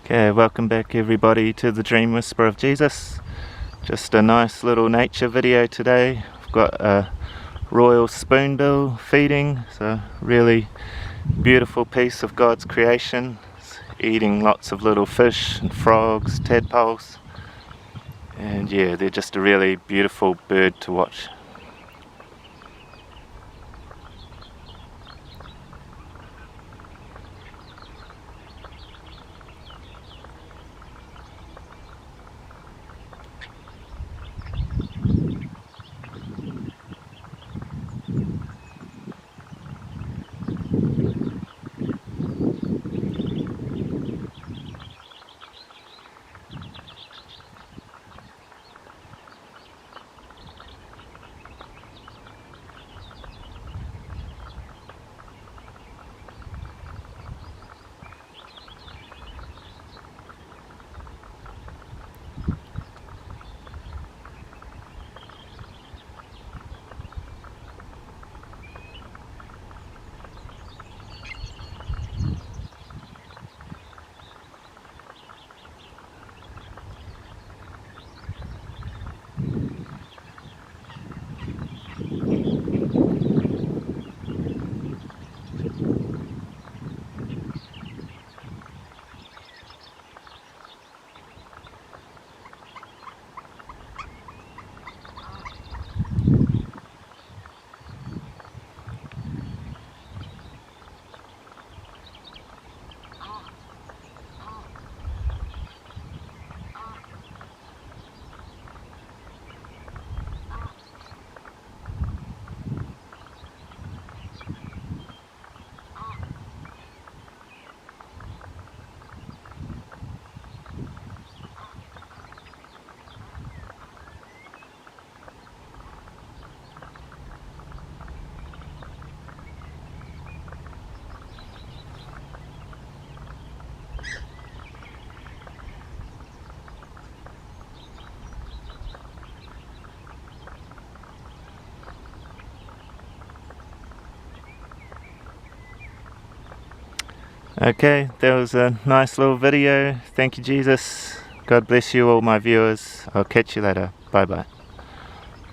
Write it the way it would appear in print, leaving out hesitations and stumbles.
Okay, welcome back everybody to the Dream Whisper of Jesus. Just a nice little nature video today. I've got a Royal Spoonbill feeding. It's a really beautiful piece of God's creation. It's eating lots of little fish and frogs, tadpoles. And yeah, they're just a really beautiful bird to watch. Okay, that was a nice little video. Thank you, Jesus. God bless you all my viewers. I'll catch you later. Bye bye.